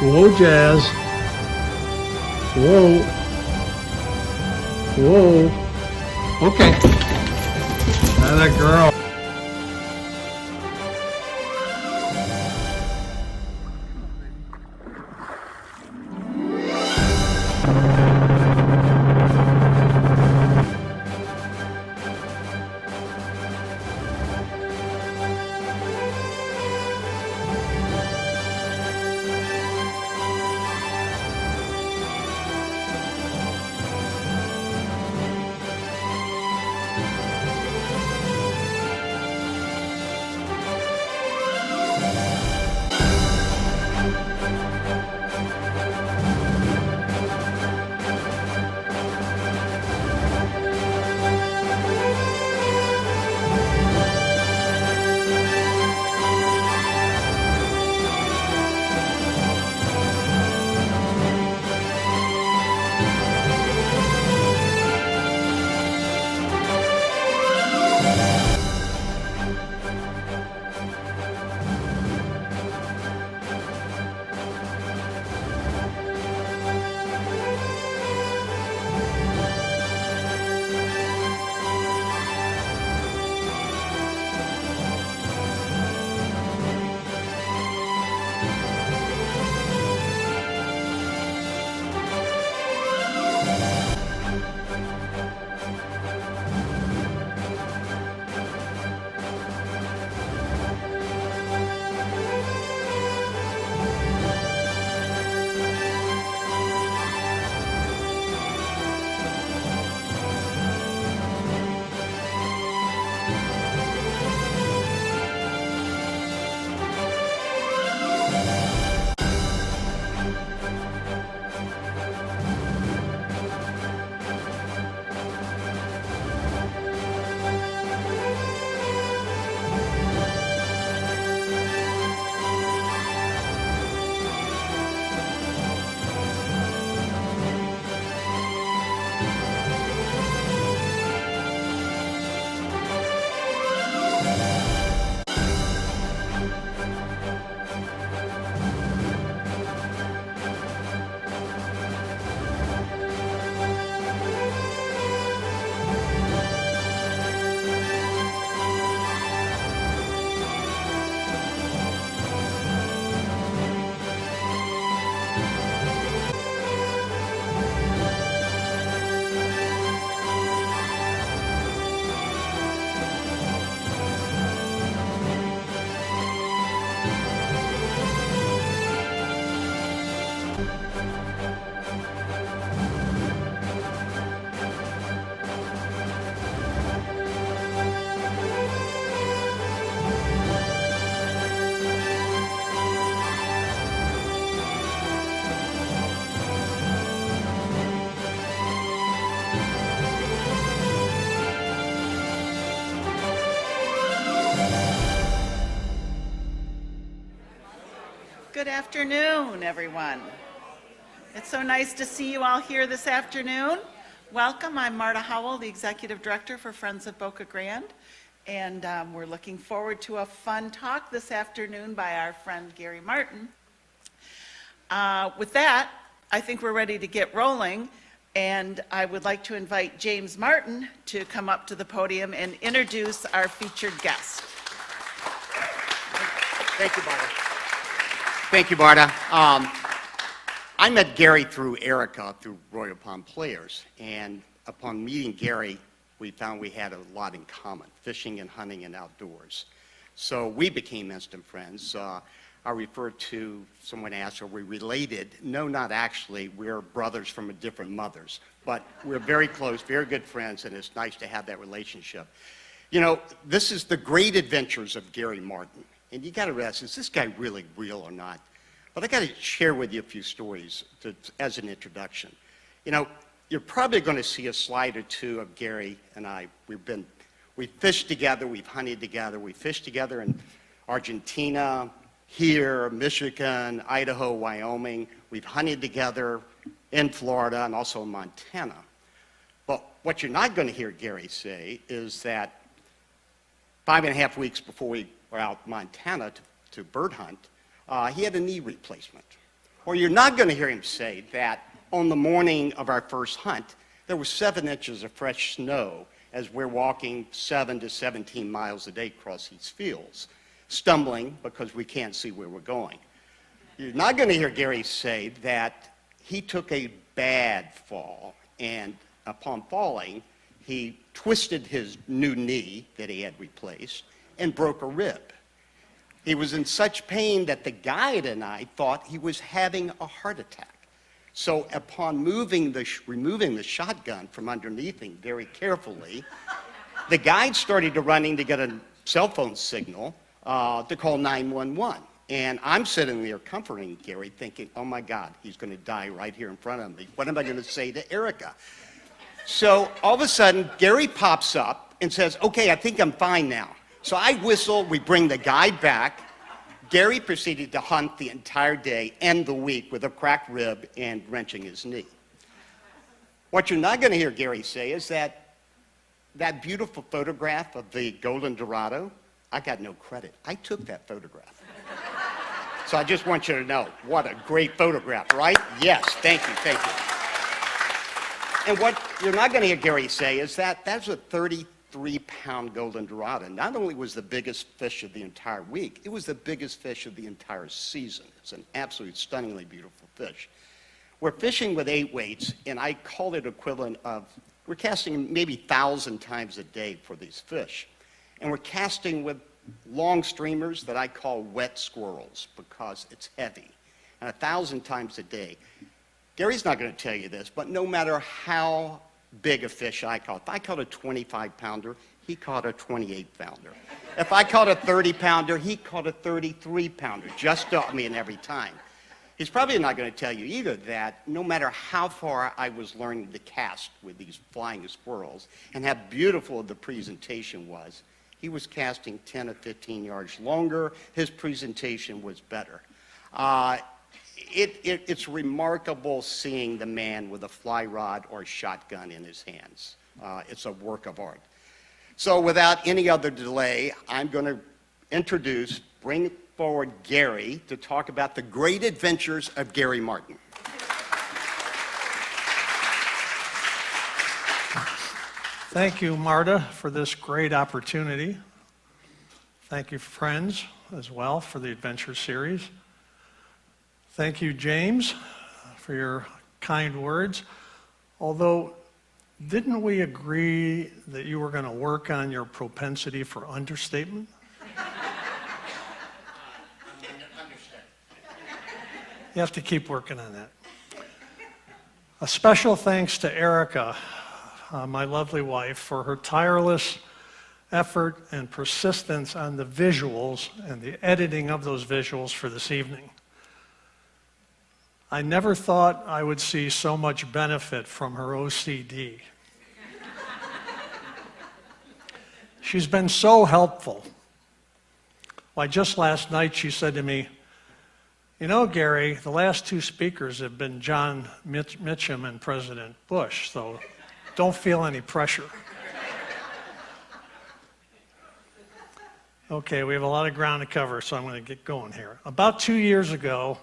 Whoa, Jazz. Whoa. Whoa. Okay. That girl. Good afternoon, everyone. It's so nice to see you all here this afternoon. Welcome. I'm Marta Howell, the Executive Director for Friends of Boca Grande, and we're looking forward to a fun talk this afternoon by our friend Gary Martin. With that, I think we're ready to get rolling, and I would like to invite James Martin to come up to the podium and introduce our featured guest. Thank you, Marta. Thank you, Marta. I met Gary through Erica, through Royal Pond Players, and upon meeting Gary, we found we had a lot in common, fishing and hunting and outdoors. So we became instant friends. I referred to, someone asked, are we related? No, not actually. We're brothers from different mothers, but we're very close, very good friends, and it's nice to have that relationship. You know, this is the great adventures of Gary Martin. And you got to ask, is this guy really real or not? But I got to share with you a few stories as an introduction. You know, you're probably going to see a slide or two of Gary and I. We fished together, we've hunted together, we fished together in Argentina, here, Michigan, Idaho, Wyoming. We've hunted together in Florida and also in Montana. But what you're not going to hear Gary say is that 5.5 weeks before we were out in Montana to bird hunt, he had a knee replacement. Or you're not going to hear him say that on the morning of our first hunt, there was 7 inches of fresh snow as we're walking 7 to 17 miles a day across these fields, stumbling because we can't see where we're going. You're not going to hear Gary say that he took a bad fall, and upon falling, he twisted his new knee that he had replaced and broke a rib. He was in such pain that the guide and I thought he was having a heart attack. So upon removing the shotgun from underneath him very carefully, the guide started to running to get a cell phone signal to call 911. And I'm sitting there comforting Gary thinking, oh my God, he's going to die right here in front of me. What am I going to say to Erica? So all of a sudden, Gary pops up and says, okay, I think I'm fine now. So I whistle, we bring the guide back. Gary proceeded to hunt the entire day and the week with a cracked rib and wrenching his knee. What you're not going to hear Gary say is that beautiful photograph of the Golden Dorado, I got no credit. I took that photograph. So I just want you to know, what a great photograph, right? Yes, thank you, thank you. And what you're not going to hear Gary say is that that's a 33-pound Golden Dorado. Not only was the biggest fish of the entire week, it was the biggest fish of the entire season. It's an absolutely stunningly beautiful fish. We're fishing with 8 weights, and I call it equivalent of, we're casting maybe 1,000 times a day for these fish. And we're casting with long streamers that I call wet squirrels because it's heavy, and 1,000 times a day. Gary's not going to tell you this, but no matter how big a fish I caught, if I caught a 25-pounder, he caught a 28-pounder. If I caught a 30-pounder, he caught a 33-pounder, just every time. He's probably not going to tell you either that no matter how far I was learning to cast with these flying squirrels and how beautiful the presentation was, he was casting 10 or 15 yards longer. His presentation was better. It's remarkable seeing the man with a fly rod or shotgun in his hands. It's a work of art. So without any other delay, I'm going to bring forward Gary to talk about the great adventures of Gary Martin. Thank you, Marta, for this great opportunity. Thank you, friends, as well, for the adventure series. Thank you, James, for your kind words. Although, didn't we agree that you were going to work on your propensity for understatement? You have to keep working on that. A special thanks to Erica, my lovely wife, for her tireless effort and persistence on the visuals and the editing of those visuals for this evening. I never thought I would see so much benefit from her OCD. She's been so helpful. Why, just last night she said to me, you know, Gary, the last 2 speakers have been John Mitchum and President Bush, so don't feel any pressure. Okay, we have a lot of ground to cover, so I'm going to get going here. About 2 years ago,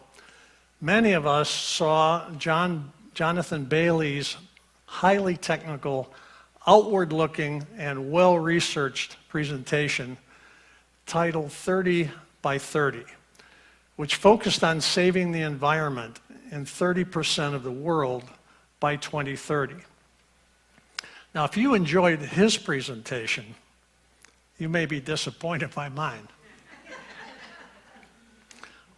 many of us saw Jonathan Bailey's highly technical, outward-looking, and well-researched presentation titled 30 by 30, which focused on saving the environment in 30% of the world by 2030. Now, if you enjoyed his presentation, you may be disappointed by mine.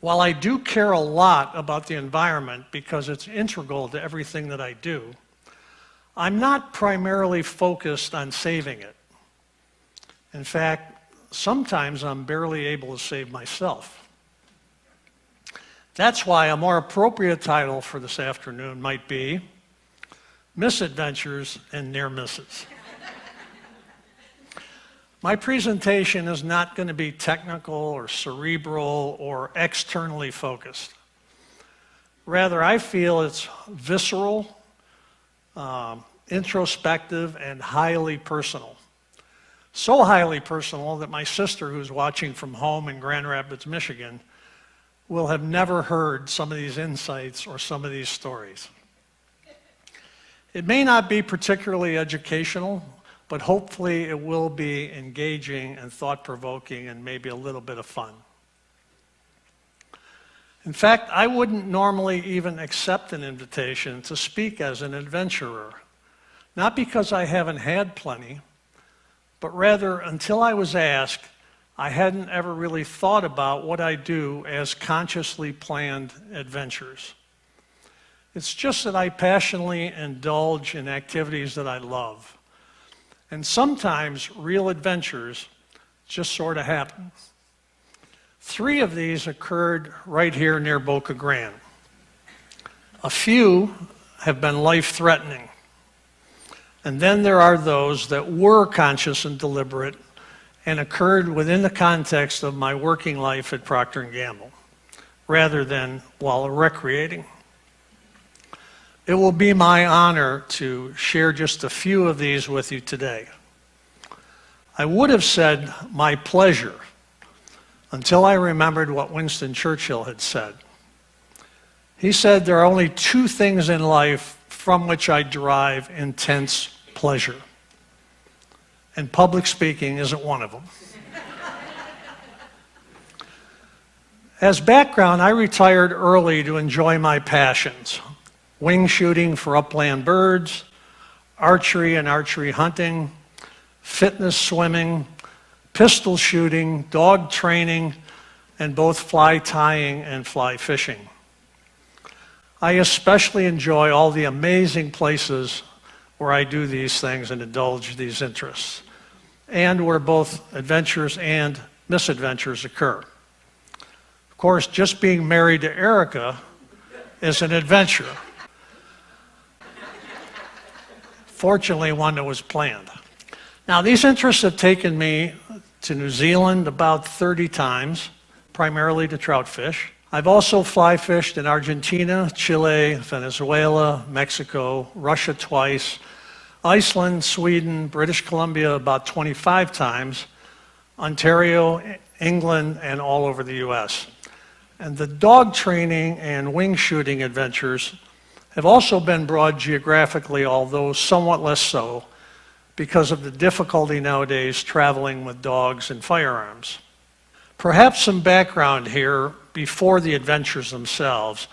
While I do care a lot about the environment because it's integral to everything that I do, I'm not primarily focused on saving it. In fact, sometimes I'm barely able to save myself. That's why a more appropriate title for this afternoon might be Misadventures and Near Misses. My presentation is not going to be technical or cerebral or externally focused. Rather, I feel it's visceral, introspective, and highly personal. So highly personal that my sister, who's watching from home in Grand Rapids, Michigan, will have never heard some of these insights or some of these stories. It may not be particularly educational, but hopefully it will be engaging and thought-provoking and maybe a little bit of fun. In fact, I wouldn't normally even accept an invitation to speak as an adventurer, not because I haven't had plenty, but rather until I was asked, I hadn't ever really thought about what I do as consciously planned adventures. It's just that I passionately indulge in activities that I love. And sometimes real adventures just sort of happen. 3 of these occurred right here near Boca Grande. A few have been life-threatening. And then there are those that were conscious and deliberate and occurred within the context of my working life at Procter & Gamble, rather than while recreating. It will be my honor to share just a few of these with you today. I would have said my pleasure until I remembered what Winston Churchill had said. He said, there are only 2 things in life from which I derive intense pleasure. And public speaking isn't one of them. As background, I retired early to enjoy my passions: wing shooting for upland birds, archery and archery hunting, fitness swimming, pistol shooting, dog training, and both fly tying and fly fishing. I especially enjoy all the amazing places where I do these things and indulge these interests, and where both adventures and misadventures occur. Of course, just being married to Erica is an adventure. Fortunately, one that was planned. Now, these interests have taken me to New Zealand about 30 times, primarily to trout fish. I've also fly fished in Argentina, Chile, Venezuela, Mexico, Russia twice, Iceland, Sweden, British Columbia about 25 times, Ontario, England, and all over the US. And the dog training and wing shooting adventures have also been broad geographically, although somewhat less so, because of the difficulty nowadays traveling with dogs and firearms. Perhaps some background here before the adventures themselves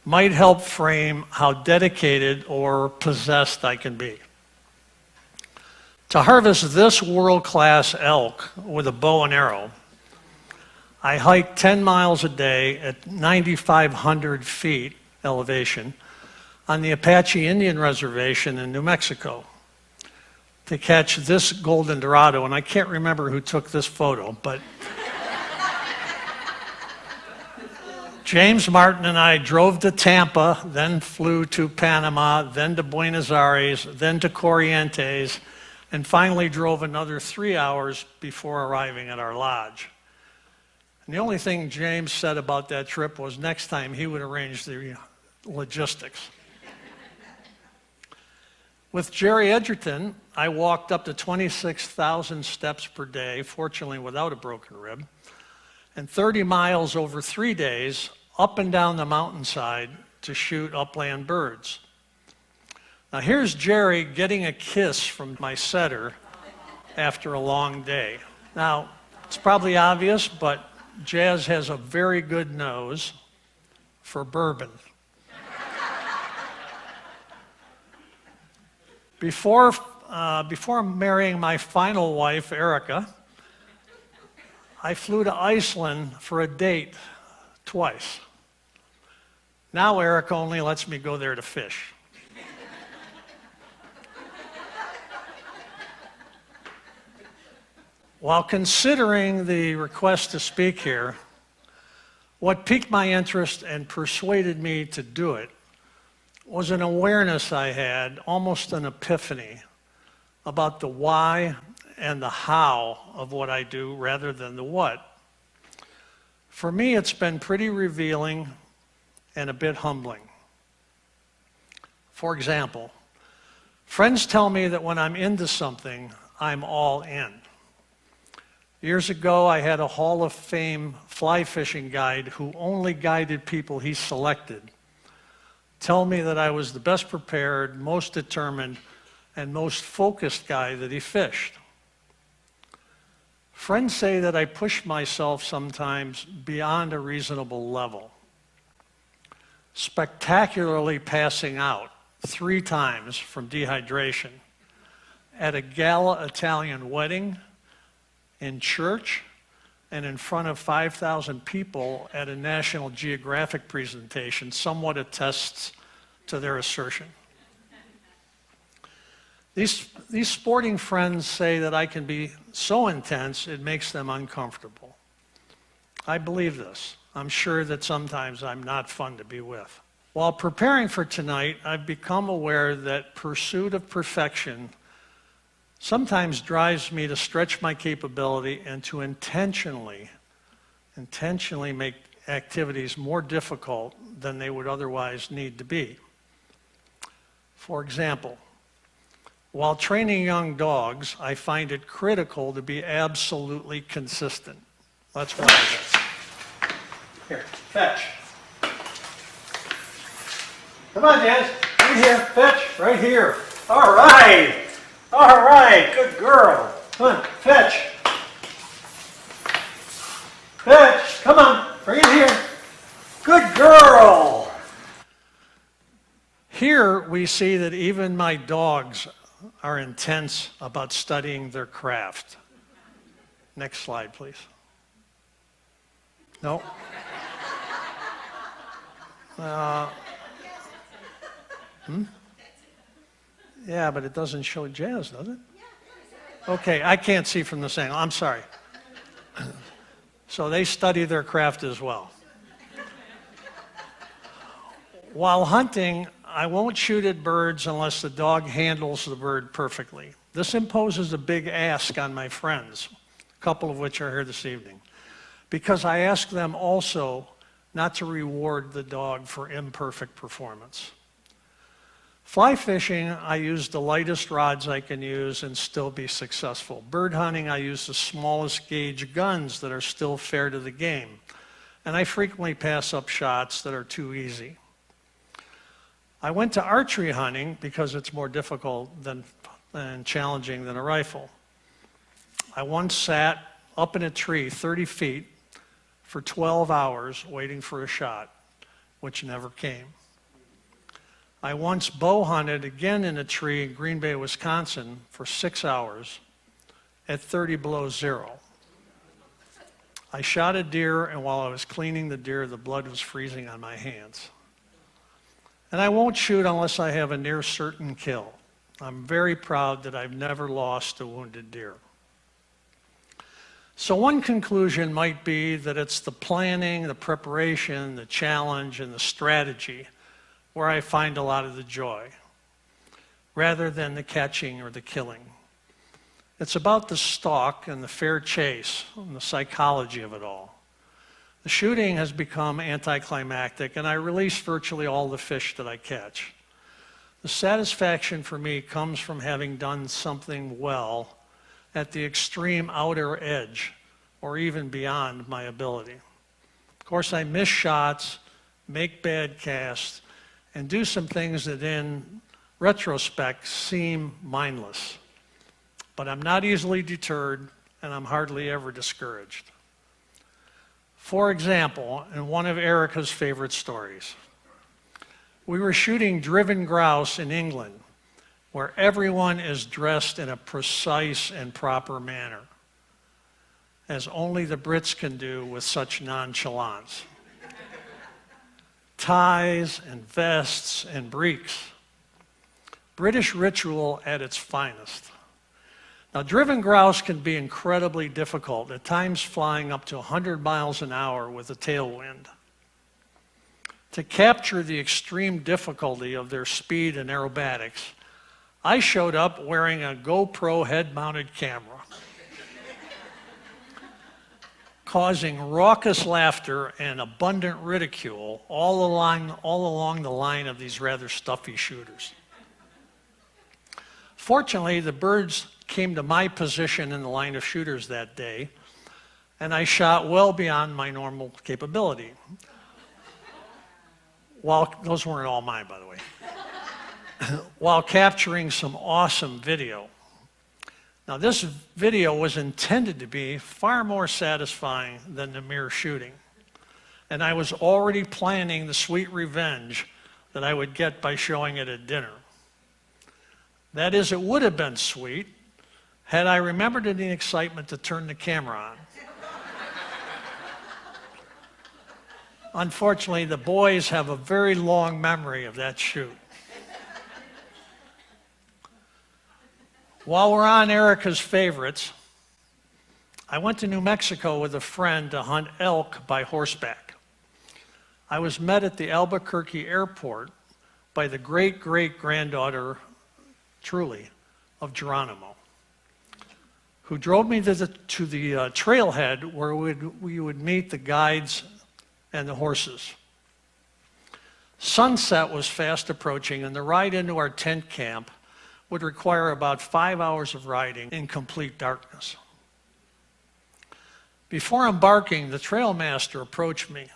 might help frame how dedicated or possessed I can be. To harvest this world-class elk with a bow and arrow, I hiked 10 miles a day at 9,500 feet elevation on the Apache Indian Reservation in New Mexico to catch this Golden Dorado, and I can't remember who took this photo, but James Martin and I drove to Tampa, then flew to Panama, then to Buenos Aires, then to Corrientes, and finally drove another 3 hours before arriving at our lodge. And the only thing James said about that trip was next time he would arrange the logistics. With Jerry Edgerton, I walked up to 26,000 steps per day, fortunately without a broken rib, and 30 miles over 3 days up and down the mountainside to shoot upland birds. Now here's Jerry getting a kiss from my setter after a long day. Now, it's probably obvious, but Jazz has a very good nose for bourbon. Before marrying my final wife, Erica, I flew to Iceland for a date twice. Now Erica only lets me go there to fish. While considering the request to speak here, what piqued my interest and persuaded me to do it was an awareness I had, almost an epiphany, about the why and the how of what I do rather than the what. For me, it's been pretty revealing and a bit humbling. For example, friends tell me that when I'm into something, I'm all in. Years ago, I had a Hall of Fame fly fishing guide who only guided people he selected tell me that I was the best prepared, most determined, and most focused guy that he fished. Friends say that I push myself sometimes beyond a reasonable level, spectacularly passing out 3 times from dehydration at a gala Italian wedding, in church, and in front of 5,000 people at a National Geographic presentation somewhat attests to their assertion. These sporting friends say that I can be so intense it makes them uncomfortable. I believe this. I'm sure that sometimes I'm not fun to be with. While preparing for tonight, I've become aware that pursuit of perfection sometimes drives me to stretch my capability and to intentionally make activities more difficult than they would otherwise need to be. For example, while training young dogs, I find it critical to be absolutely consistent. Let's watch this. Here, fetch. Come on, Janice. Right here, fetch, right here. All right. All right, good girl. Come on, fetch. Fetch, come on, bring it here. Good girl. Here we see that even my dogs are intense about studying their craft. Next slide, please. No. Yeah, but it doesn't show jazz, does it? Okay, I can't see from this angle. I'm sorry. So they study their craft as well. While hunting, I won't shoot at birds unless the dog handles the bird perfectly. This imposes a big ask on my friends, a couple of which are here this evening, because I ask them also not to reward the dog for imperfect performance. Fly fishing, I use the lightest rods I can use and still be successful. Bird hunting, I use the smallest gauge guns that are still fair to the game. And I frequently pass up shots that are too easy. I went to archery hunting because it's more difficult and challenging than a rifle. I once sat up in a tree 30 feet for 12 hours waiting for a shot, which never came. I once bow hunted again in a tree in Green Bay, Wisconsin for 6 hours at 30 below zero. I shot a deer, and while I was cleaning the deer, the blood was freezing on my hands. And I won't shoot unless I have a near certain kill. I'm very proud that I've never lost a wounded deer. So one conclusion might be that it's the planning, the preparation, the challenge, and the strategy where I find a lot of the joy, rather than the catching or the killing. It's about the stalk and the fair chase and the psychology of it all. The shooting has become anticlimactic, and I release virtually all the fish that I catch. The satisfaction for me comes from having done something well at the extreme outer edge, or even beyond my ability. Of course, I miss shots, make bad casts, and do some things that in retrospect seem mindless. But I'm not easily deterred, and I'm hardly ever discouraged. For example, in one of Erica's favorite stories, we were shooting driven grouse in England, where everyone is dressed in a precise and proper manner, as only the Brits can do with such nonchalance. Ties and vests and breeks. British ritual at its finest. Now, driven grouse can be incredibly difficult, at times flying up to 100 miles an hour with a tailwind. To capture the extreme difficulty of their speed and aerobatics, I showed up wearing a GoPro head-mounted camera, causing raucous laughter and abundant ridicule all along the line of these rather stuffy shooters. Fortunately, the birds came to my position in the line of shooters that day, and I shot well beyond my normal capability. Those weren't all mine, by the way. While capturing some awesome video. Now, this video was intended to be far more satisfying than the mere shooting. And I was already planning the sweet revenge that I would get by showing it at dinner. That is, it would have been sweet had I remembered in the excitement to turn the camera on. Unfortunately, the boys have a very long memory of that shoot. While we're on Erica's favorites, I went to New Mexico with a friend to hunt elk by horseback. I was met at the Albuquerque airport by the great-great-granddaughter, truly, of Geronimo, who drove me to the trailhead where we would meet the guides and the horses. Sunset was fast approaching, and the ride into our tent camp would require about 5 hours of riding in complete darkness. Before embarking, the trail master approached me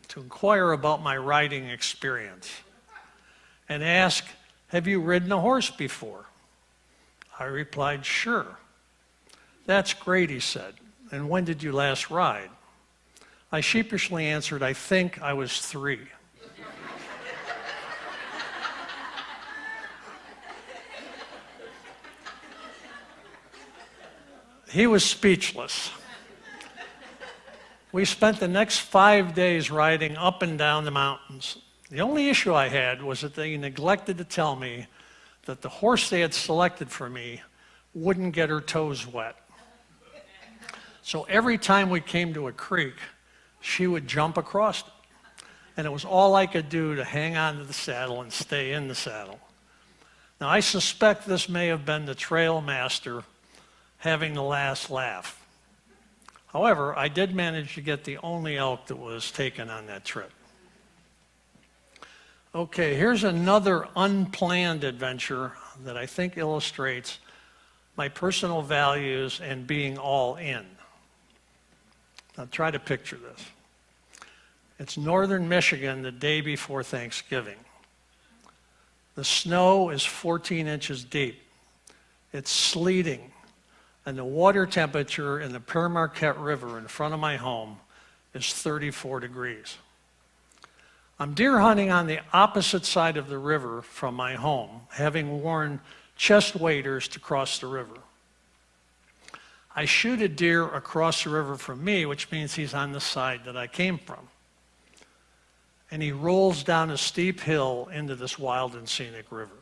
to inquire about my riding experience and asked, "Have you ridden a horse before?" I replied, "Sure." "That's great," he said. "And when did you last ride?" I sheepishly answered, "I think I was 3." He was speechless. We spent the next 5 days riding up and down the mountains. The only issue I had was that they neglected to tell me that the horse they had selected for me wouldn't get her toes wet. So every time we came to a creek, she would jump across it. And it was all I could do to hang on to the saddle and stay in the saddle. Now, I suspect this may have been the trail master having the last laugh. However, I did manage to get the only elk that was taken on that trip. Okay, here's another unplanned adventure that I think illustrates my personal values and being all in. Now try to picture this. It's northern Michigan the day before Thanksgiving. The snow is 14 inches deep. It's sleeting. And the water temperature in the Pere Marquette River in front of my home is 34 degrees. I'm deer hunting on the opposite side of the river from my home, having worn chest waders to cross the river. I shoot a deer across the river from me, which means he's on the side that I came from. And he rolls down a steep hill into this wild and scenic river.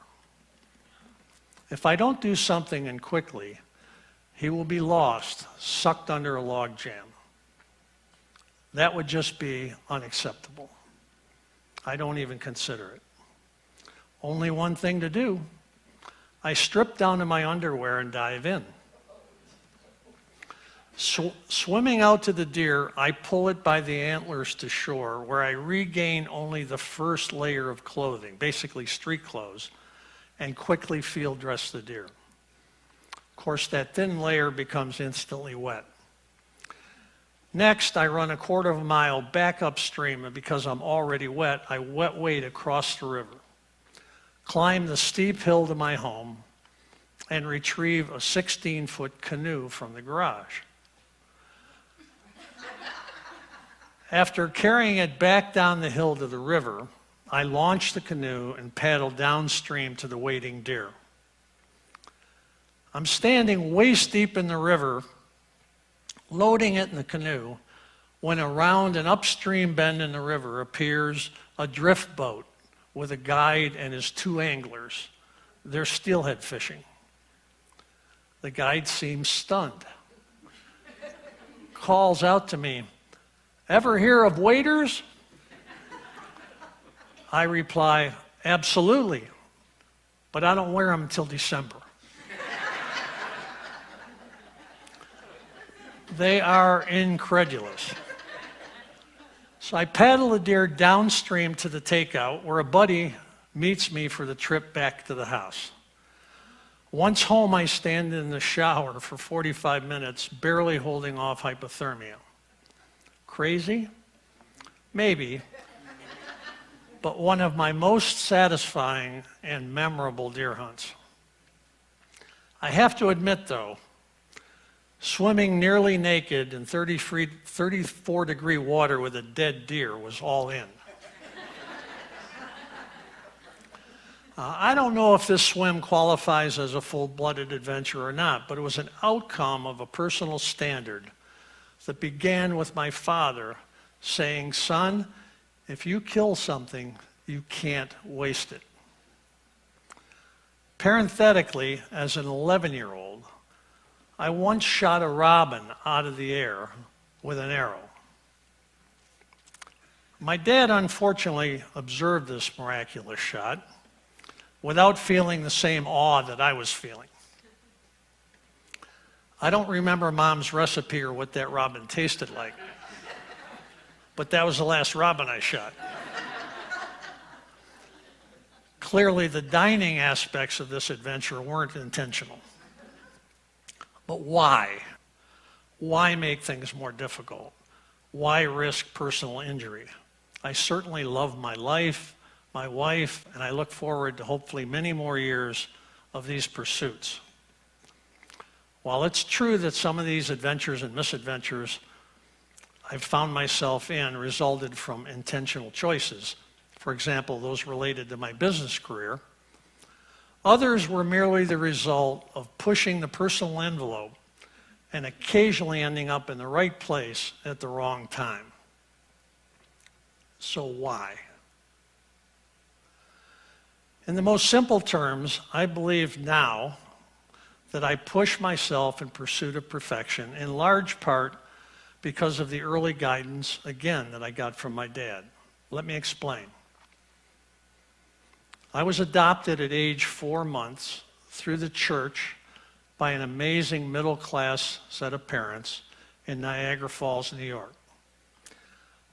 If I don't do something and quickly, he will be lost, sucked under a log jam. That would just be unacceptable. I don't even consider it. Only one thing to do. I strip down to my underwear and dive in. Swimming out to the deer, I pull it by the antlers to shore, where I regain only the first layer of clothing, basically street clothes, and quickly field dress the deer. Of course, that thin layer becomes instantly wet. Next, I run a quarter of a mile back upstream, and because I'm already wet, I wet wade across the river, climb the steep hill to my home, and retrieve a 16-foot canoe from the garage. After carrying it back down the hill to the river, I launch the canoe and paddle downstream to the waiting deer. I'm standing waist deep in the river, loading it in the canoe, when around an upstream bend in the river appears a drift boat with a guide and his 2 anglers. They're steelhead fishing. The guide seems stunned. Calls out to me, "Ever hear of waders?" I reply, "Absolutely, but I don't wear them until December." They are incredulous. So I paddle the deer downstream to the takeout, where a buddy meets me for the trip back to the house. Once home, I stand in the shower for 45 minutes, barely holding off hypothermia. crazy? Maybe. But one of my most satisfying and memorable deer hunts. I have to admit, though, swimming nearly naked in 34-degree water with a dead deer was all in. I don't know if this swim qualifies as a full-blooded adventure or not, but it was an outcome of a personal standard that began with my father saying, "Son, if you kill something, you can't waste it." Parenthetically, as an 11-year-old, I once shot a robin out of the air with an arrow. My dad unfortunately observed this miraculous shot without feeling the same awe that I was feeling. I don't remember Mom's recipe or what that robin tasted like, but that was the last robin I shot. Clearly, the dining aspects of this adventure weren't intentional. But why? Why make things more difficult? Why risk personal injury? I certainly love my life, my wife, and I look forward to hopefully many more years of these pursuits. While it's true that some of these adventures and misadventures I've found myself in resulted from intentional choices, for example, those related to my business career, others were merely the result of pushing the personal envelope and occasionally ending up in the right place at the wrong time. So why? In the most simple terms, I believe now that I push myself in pursuit of perfection, in large part because of the early guidance, again, that I got from my dad. Let me explain. I was adopted at age 4 months through the church by an amazing middle-class set of parents in Niagara Falls, New York.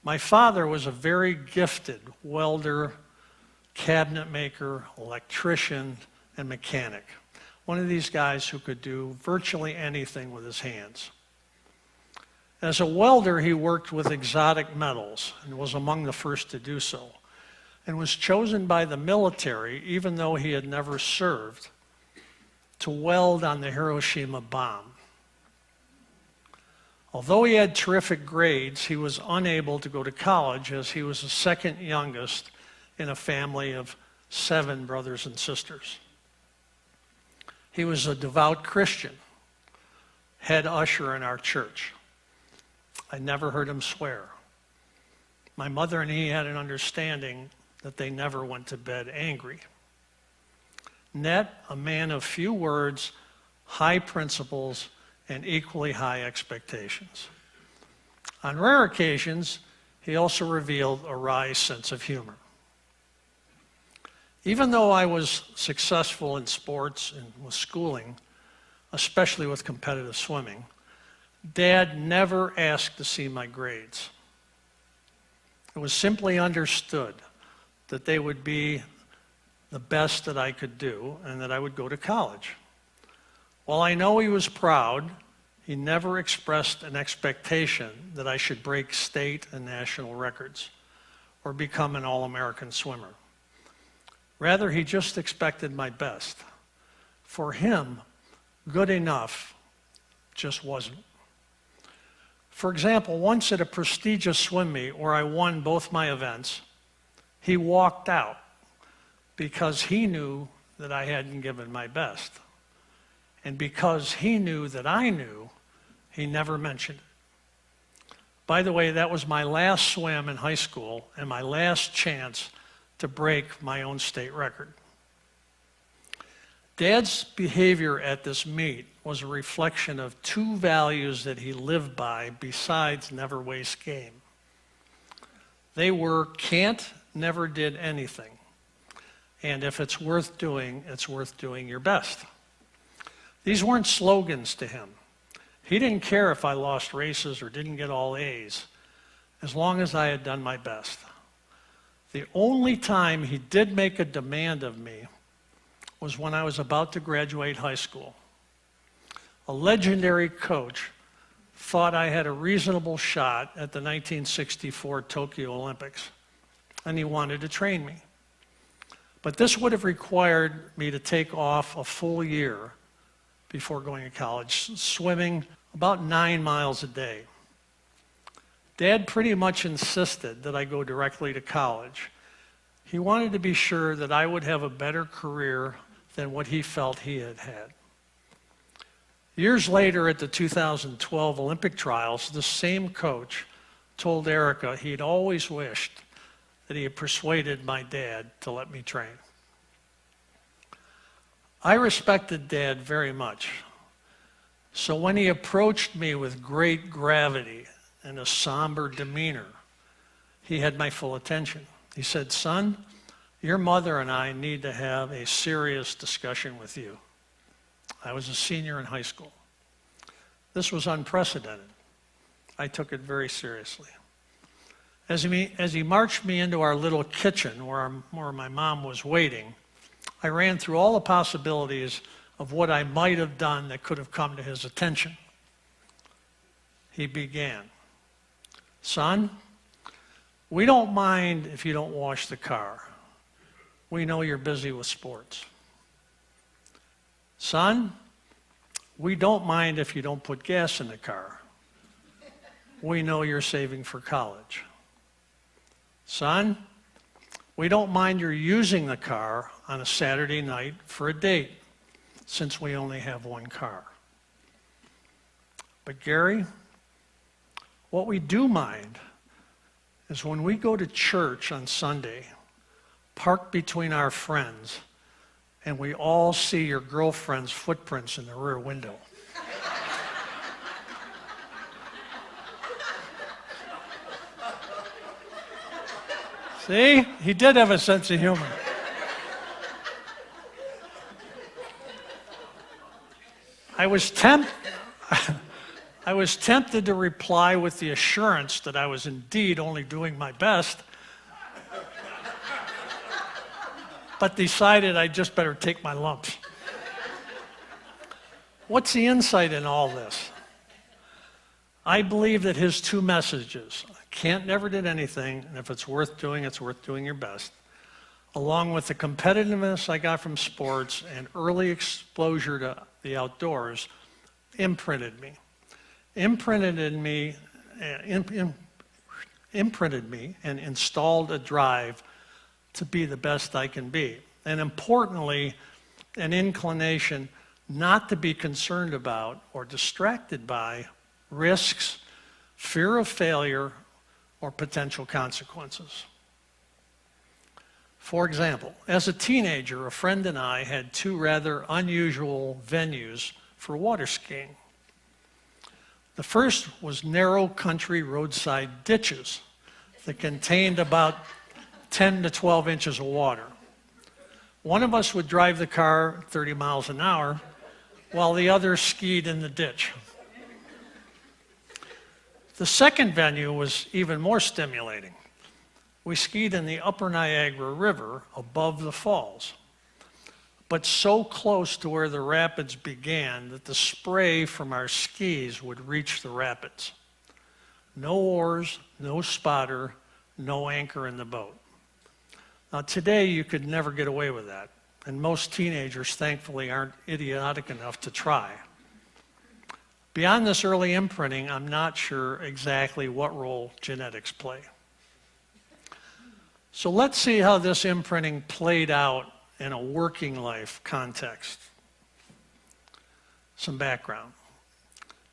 My father was a very gifted welder, cabinet maker, electrician, and mechanic. One of these guys who could do virtually anything with his hands. As a welder, he worked with exotic metals and was among the first to do so, and was chosen by the military, even though he had never served, to weld on the Hiroshima bomb. Although he had terrific grades, he was unable to go to college as he was the second youngest in a family of 7 brothers and sisters. He was a devout Christian, head usher in our church. I never heard him swear. My mother and he had an understanding that they never went to bed angry. Net, a man of few words, high principles, and equally high expectations. On rare occasions, he also revealed a wry sense of humor. Even though I was successful in sports and with schooling, especially with competitive swimming, Dad never asked to see my grades. It was simply understood that they would be the best that I could do and that I would go to college. While I know he was proud, he never expressed an expectation that I should break state and national records or become an all-American swimmer. Rather, he just expected my best. For him, good enough just wasn't. For example, once at a prestigious swim meet where I won both my events, he walked out because he knew that I hadn't given my best. And because he knew that I knew, he never mentioned it. By the way, that was my last swim in high school and my last chance to break my own state record. Dad's behavior at this meet was a reflection of 2 values that he lived by besides never waste game. They were can't, never did anything. And if it's worth doing your best. These weren't slogans to him. He didn't care if I lost races or didn't get all A's, as long as I had done my best. The only time he did make a demand of me was when I was about to graduate high school. A legendary coach thought I had a reasonable shot at the 1964 Tokyo Olympics, and he wanted to train me. But this would have required me to take off a full year before going to college, swimming about 9 miles a day. Dad pretty much insisted that I go directly to college. He wanted to be sure that I would have a better career than what he felt he had had. Years later at the 2012 Olympic trials, the same coach told Erica he'd always wished that he had persuaded my dad to let me train. I respected Dad very much. So when he approached me with great gravity and a somber demeanor, he had my full attention. He said, "Son, your mother and I need to have a serious discussion with you." I was a senior in high school. This was unprecedented. I took it very seriously. As he marched me into our little kitchen where my mom was waiting, I ran through all the possibilities of what I might have done that could have come to his attention. He began, "Son, we don't mind if you don't wash the car. We know you're busy with sports. Son, we don't mind if you don't put gas in the car. We know you're saving for college. Son, we don't mind you're using the car on a Saturday night for a date, since we only have one car. But Gary, what we do mind is when we go to church on Sunday, park between our friends, and we all see your girlfriend's footprints in the rear window." See, he did have a sense of humor. I was tempted to reply with the assurance that I was indeed only doing my best, but decided I'd just better take my lumps. What's the insight in all this? I believe that his two messages, can't never did anything, and if it's worth doing your best, along with the competitiveness I got from sports and early exposure to the outdoors, imprinted me and installed a drive to be the best I can be. And importantly, an inclination not to be concerned about or distracted by risks, fear of failure, or potential consequences. For example, as a teenager, a friend and I had two rather unusual venues for water skiing. The first was narrow country roadside ditches that contained about 10 to 12 inches of water. One of us would drive the car 30 miles an hour while the other skied in the ditch. The second venue was even more stimulating. We skied in the upper Niagara River above the falls, but so close to where the rapids began that the spray from our skis would reach the rapids. No oars, no spotter, no anchor in the boat. Now today you could never get away with that, and most teenagers thankfully aren't idiotic enough to try. Beyond this early imprinting, I'm not sure exactly what role genetics play. So let's see how this imprinting played out in a working life context. Some background.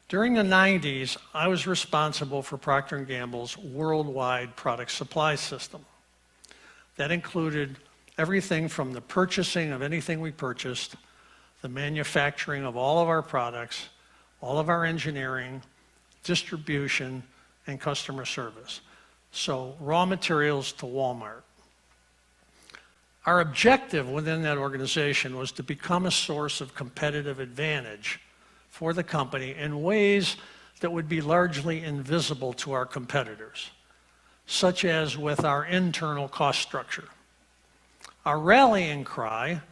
During the 90s, I was responsible for Procter & Gamble's worldwide product supply system. That included everything from the purchasing of anything we purchased, the manufacturing of all of our products, all of our engineering, distribution, and customer service. So raw materials to Walmart. Our objective within that organization was to become a source of competitive advantage for the company in ways that would be largely invisible to our competitors, such as with our internal cost structure. Our rallying cry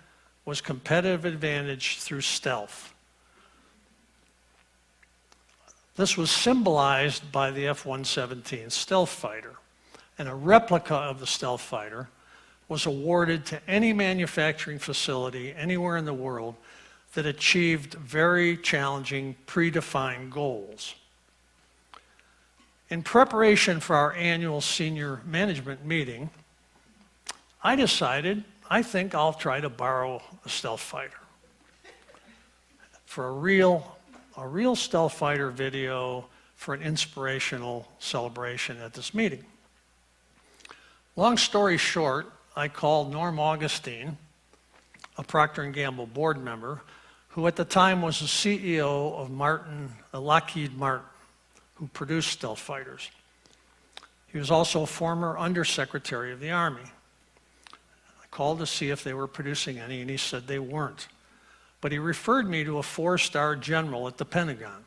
was competitive advantage through stealth. This was symbolized by the F-117 stealth fighter, and a replica of the stealth fighter was awarded to any manufacturing facility anywhere in the world that achieved very challenging predefined goals. In preparation for our annual senior management meeting, I decided I think I'll try to borrow a stealth fighter for a real stealth fighter video for an inspirational celebration at this meeting. Long story short, I called Norm Augustine, a Procter & Gamble board member, who at the time was the CEO of Lockheed Martin, who produced stealth fighters. He was also a former undersecretary of the Army. I called to see if they were producing any, and he said they weren't. But he referred me to a 4-star general at the Pentagon.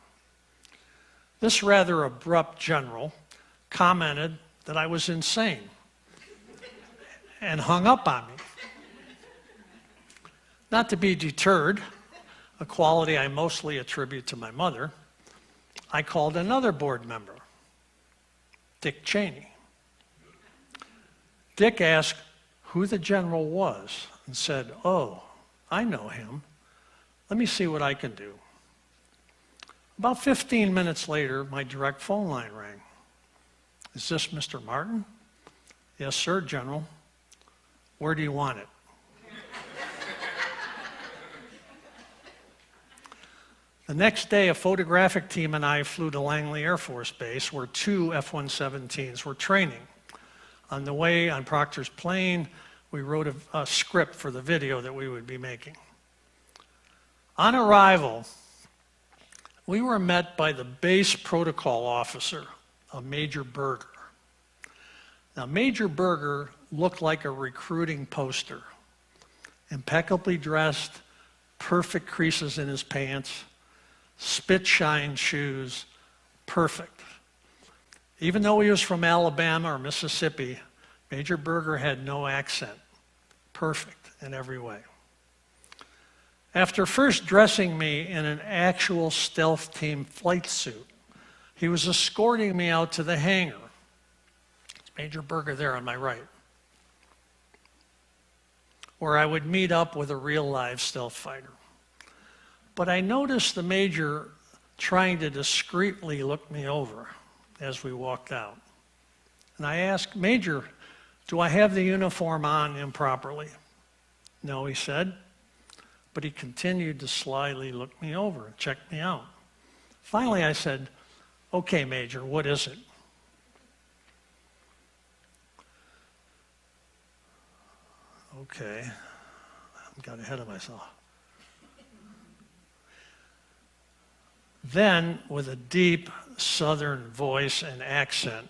This rather abrupt general commented that I was insane and hung up on me. Not to be deterred, a quality I mostly attribute to my mother, I called another board member, Dick Cheney. Dick asked who the general was and said, "Oh, I know him. Let me see what I can do." About 15 minutes later, my direct phone line rang. "Is this Mr. Martin?" "Yes, sir, General. Where do you want it?" The next day, a photographic team and I flew to Langley Air Force Base, where 2 F-117s were training. On the way on Proctor's plane, we wrote a script for the video that we would be making. On arrival, we were met by the base protocol officer, a Major Berger. Now, Major Berger looked like a recruiting poster. Impeccably dressed, perfect creases in his pants, spit-shine shoes, perfect. Even though he was from Alabama or Mississippi, Major Berger had no accent. Perfect in every way. After first dressing me in an actual stealth team flight suit, he was escorting me out to the hangar. It's Major Berger there on my right, where I would meet up with a real live stealth fighter. But I noticed the Major trying to discreetly look me over as we walked out. And I asked, "Major, do I have the uniform on improperly?" "No," he said. But he continued to slyly look me over and check me out. Finally, I said, "Okay, Major, what is it?" Okay, I got ahead of myself. Then, with a deep Southern voice and accent,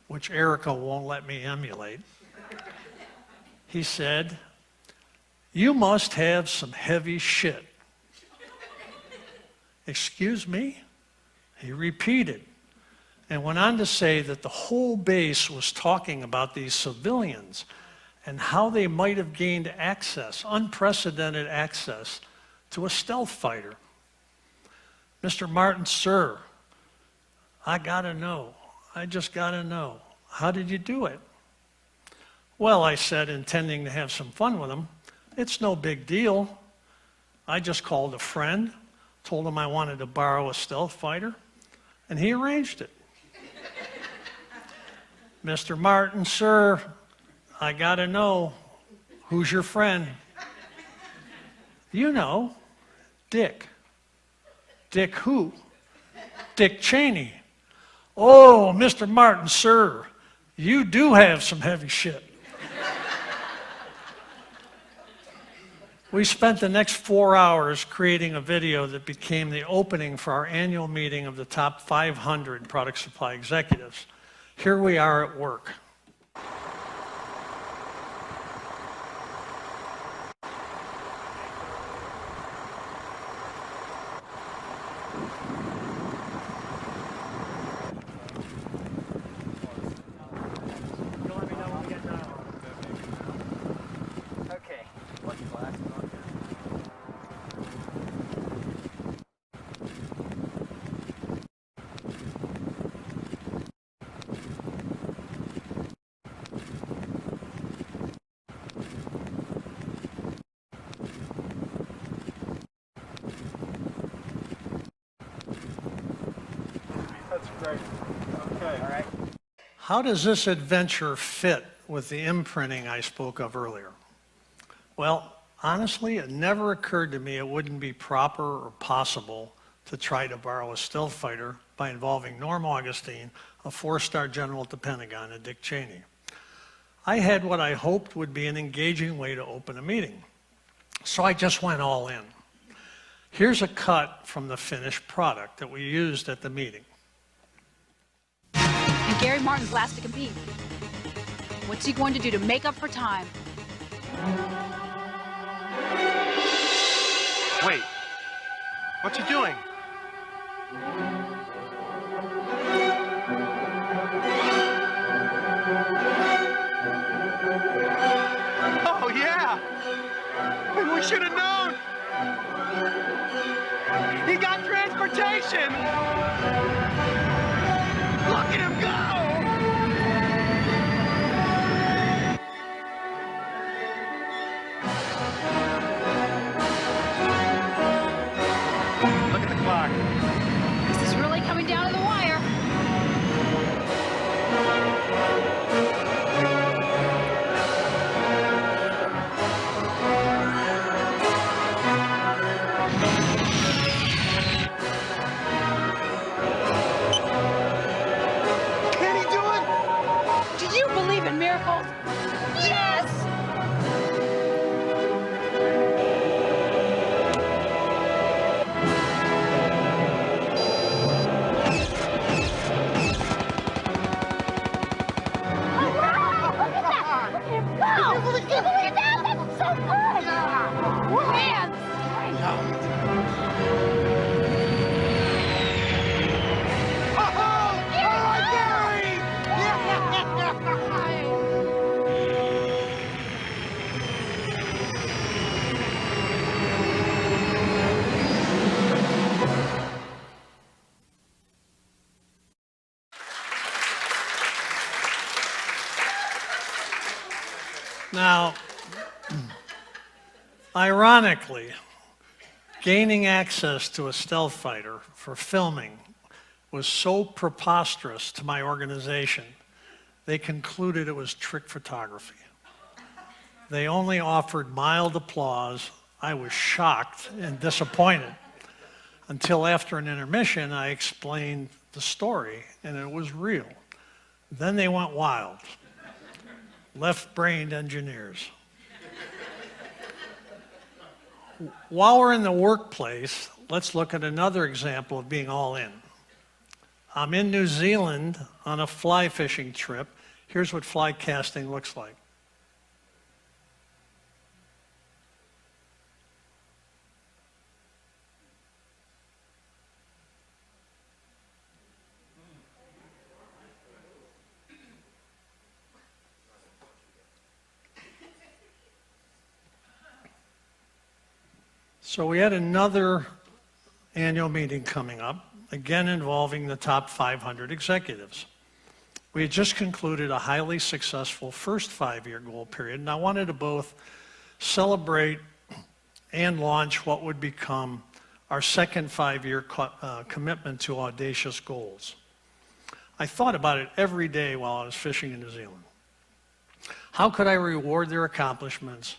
which Erica won't let me emulate, he said, "You must have some heavy shit." "Excuse me?" He repeated, and went on to say that the whole base was talking about these civilians and how they might have gained access, unprecedented access, to a stealth fighter. "Mr. Martin, sir, I gotta know. I just gotta know. How did you do it?" "Well," I said, intending to have some fun with him, "it's no big deal. I just called a friend, told him I wanted to borrow a stealth fighter, and he arranged it." "Mr. Martin, sir, I gotta know. Who's your friend?" "You know, Dick." "Dick who?" "Dick Cheney." "Oh, Mr. Martin, sir, you do have some heavy shit." We spent the next 4 hours creating a video that became the opening for our annual meeting of the top 500 product supply executives. Here we are at work. Great. Okay. All right. How does this adventure fit with the imprinting I spoke of earlier? Well, honestly, it never occurred to me it wouldn't be proper or possible to try to borrow a stealth fighter by involving Norm Augustine, a four-star general at the Pentagon, and Dick Cheney. I had what I hoped would be an engaging way to open a meeting, so I just went all in. Here's a cut from the finished product that we used at the meeting. And Gary Martin's last to compete. What's he going to do to make up for time? Wait. What's he doing? Oh, yeah. We should have known. He got transportation. Look at him go. Look at the clock. This is really coming down to the wire. Can he do it? Do you believe in miracles? Yes! Now, ironically, gaining access to a stealth fighter for filming was so preposterous to my organization, they concluded it was trick photography. They only offered mild applause. I was shocked and disappointed until after an intermission, I explained the story and it was real. Then they went wild. Left-brained engineers. While we're in the workplace, let's look at another example of being all in. I'm in New Zealand on a fly fishing trip. Here's what fly casting looks like. So we had another annual meeting coming up, again involving the top 500 executives. We had just concluded a highly successful first 5-year goal period, and I wanted to both celebrate and launch what would become our second 5-year commitment to audacious goals. I thought about it every day while I was fishing in New Zealand. How could I reward their accomplishments,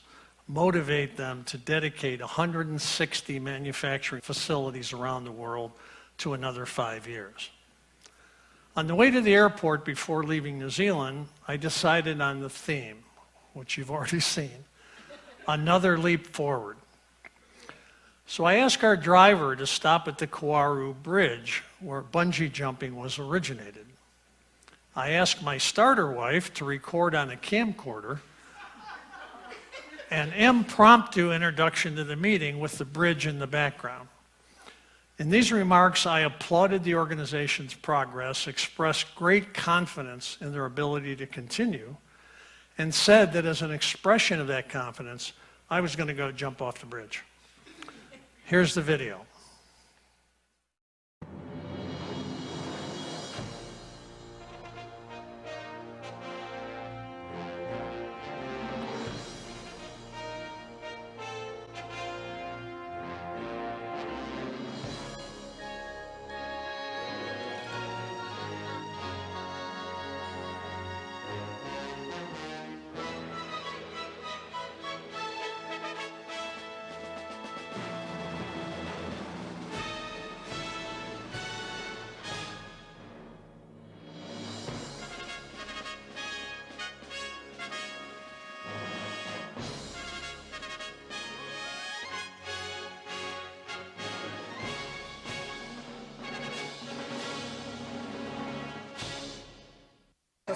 motivate them to dedicate 160 manufacturing facilities around the world to another 5 years? On the way to the airport before leaving New Zealand, I decided on the theme, which you've already seen, another leap forward. So I asked our driver to stop at the Kauaru Bridge, where bungee jumping was originated. I asked my starter wife to record on a camcorder an impromptu introduction to the meeting with the bridge in the background. In these remarks, I applauded the organization's progress, expressed great confidence in their ability to continue, and said that as an expression of that confidence, I was going to go jump off the bridge. Here's the video.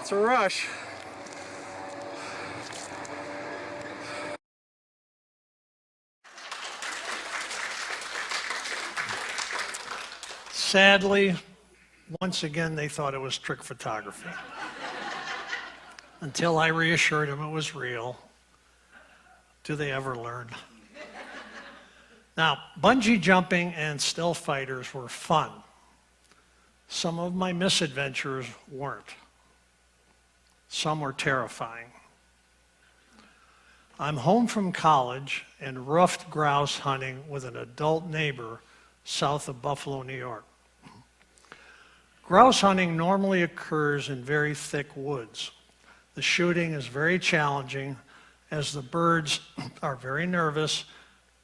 It's a rush. Sadly, once again, they thought it was trick photography. Until I reassured them it was real. Do they ever learn? Now, bungee jumping and still fighters were fun. Some of my misadventures weren't. Some were terrifying. I'm home from college and roughed grouse hunting with an adult neighbor south of Buffalo, New York. Grouse hunting normally occurs in very thick woods. The shooting is very challenging as the birds are very nervous,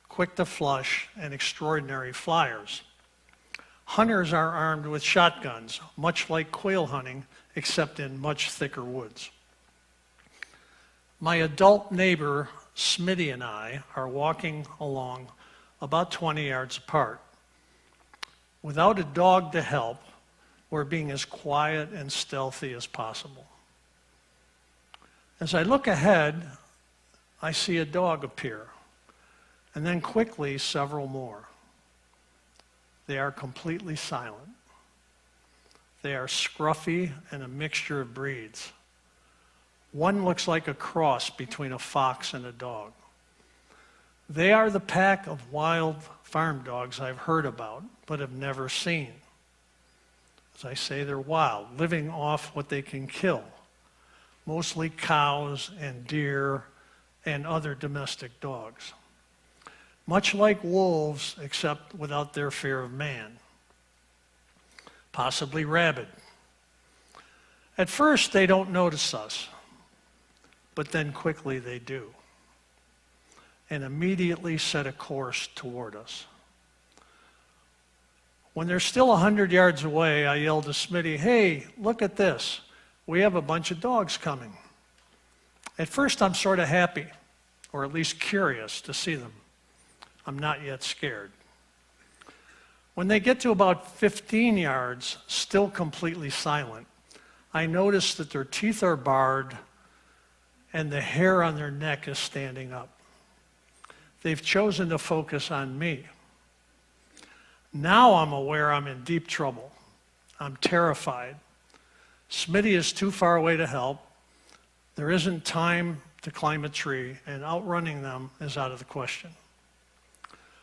quick to flush, and extraordinary flyers. Hunters are armed with shotguns, much like quail hunting, except in much thicker woods. My adult neighbor, Smitty, and I are walking along about 20 yards apart. Without a dog to help, we're being as quiet and stealthy as possible. As I look ahead, I see a dog appear, and then quickly several more. They are completely silent. They are scruffy and a mixture of breeds. One looks like a cross between a fox and a dog. They are the pack of wild farm dogs I've heard about, but have never seen. As I say, they're wild, living off what they can kill, mostly cows and deer and other domestic dogs. Much like wolves, except without their fear of man. Possibly rabid. At first, they don't notice us, but then quickly they do, and immediately set a course toward us. When they're still 100 yards away, I yell to Smitty, "Hey, look at this. We have a bunch of dogs coming." At first, I'm sort of happy, or at least curious to see them. I'm not yet scared. When they get to about 15 yards, still completely silent, I notice that their teeth are barred and the hair on their neck is standing up. They've chosen to focus on me. Now I'm aware I'm in deep trouble. I'm terrified. Smitty is too far away to help. There isn't time to climb a tree, and outrunning them is out of the question.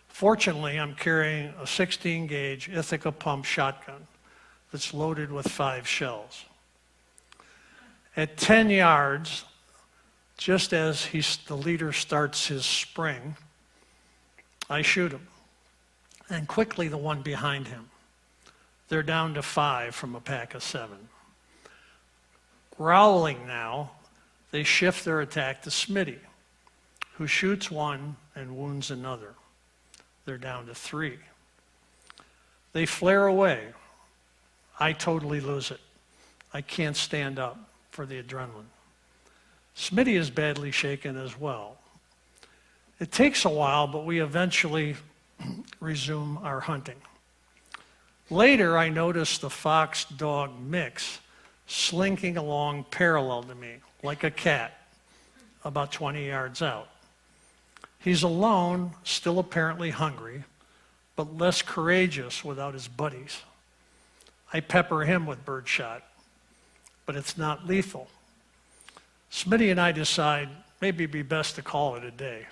Fortunately, I'm carrying a 16-gauge Ithaca pump shotgun that's loaded with 5 shells. At 10 yards, just as the leader starts his spring, I shoot him, and quickly the one behind him. They're down to 5 from a pack of 7. Growling now, they shift their attack to Smitty, who shoots one and wounds another. They're down to 3. They flare away. I totally lose it. I can't stand up for the adrenaline. Smitty is badly shaken as well. It takes a while, but we eventually resume our hunting. Later, I notice the fox-dog mix slinking along parallel to me, like a cat, about 20 yards out. He's alone, still apparently hungry, but less courageous without his buddies. I pepper him with birdshot, but it's not lethal. Smitty and I decide maybe it'd be best to call it a day.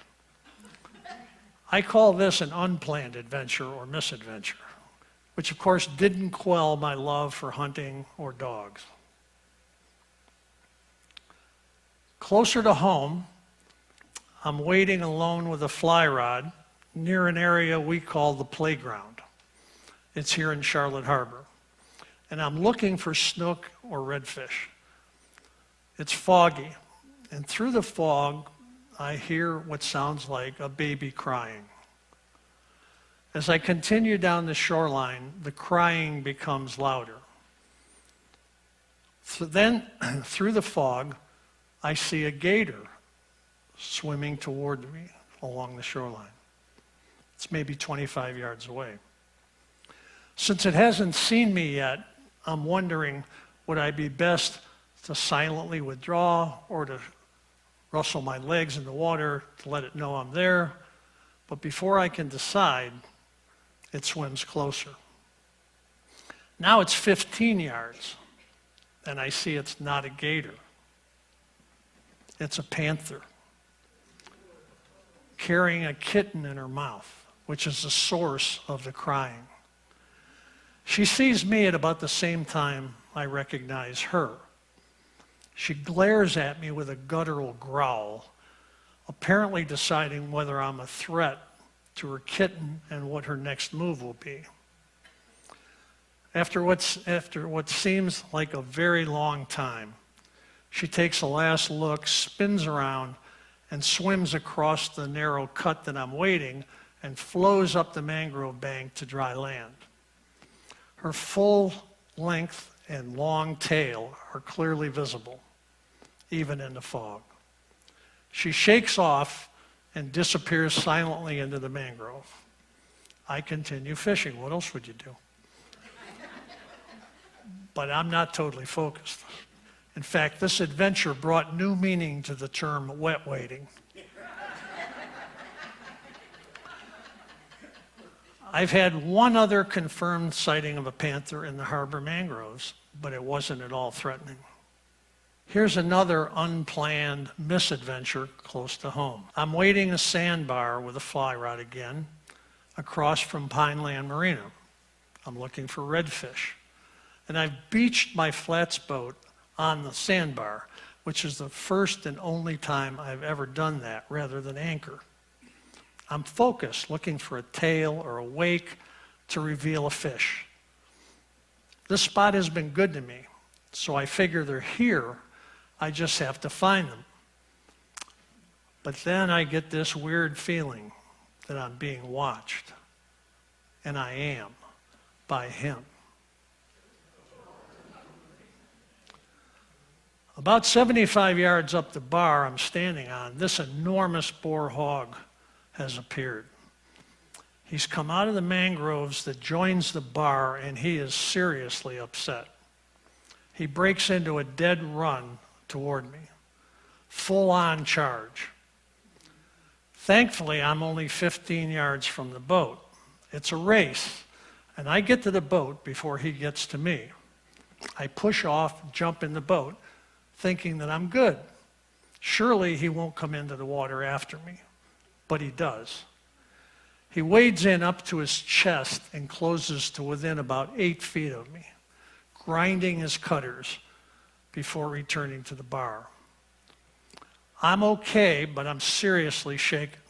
I call this an unplanned adventure or misadventure, which of course didn't quell my love for hunting or dogs. Closer to home, I'm waiting alone with a fly rod near an area we call the playground. It's here in Charlotte Harbor. And I'm looking for snook or redfish. It's foggy, and through the fog, I hear what sounds like a baby crying. As I continue down the shoreline, the crying becomes louder. So then, through the fog, I see a gator swimming toward me along the shoreline. It's maybe 25 yards away. Since it hasn't seen me yet, I'm wondering, would I be best to silently withdraw or to rustle my legs in the water to let it know I'm there. But before I can decide, it swims closer. Now it's 15 yards, and I see it's not a gator. It's a panther carrying a kitten in her mouth, which is the source of the crying. She sees me at about the same time I recognize her. She glares at me with a guttural growl, apparently deciding whether I'm a threat to her kitten and what her next move will be. After what seems like a very long time, she takes a last look, spins around, and swims across the narrow cut that I'm waiting and flows up the mangrove bank to dry land. Her full length and long tail are clearly visible, even in the fog. She shakes off and disappears silently into the mangrove. I continue fishing. What else would you do? But I'm not totally focused. In fact, this adventure brought new meaning to the term wet wading. I've had one other confirmed sighting of a panther in the harbor mangroves, but it wasn't at all threatening. Here's another unplanned misadventure close to home. I'm wading a sandbar with a fly rod again across from Pineland Marina. I'm looking for redfish. And I've beached my flats boat on the sandbar, which is the first and only time I've ever done that rather than anchor. I'm focused, looking for a tail or a wake to reveal a fish. This spot has been good to me, so I figure they're here. I just have to find them. But then I get this weird feeling that I'm being watched, and I am, by him. About 75 yards up the bar I'm standing on, this enormous boar hog has appeared. He's come out of the mangroves that joins the bar, and he is seriously upset. He breaks into a dead run toward me, full-on charge. Thankfully, I'm only 15 yards from the boat. It's a race, and I get to the boat before he gets to me. I push off, jump in the boat, thinking that I'm good. Surely he won't come into the water after me, but he does. He wades in up to his chest and closes to within about 8 feet of me, grinding his cutters before returning to the bar. I'm okay, but I'm seriously shaken.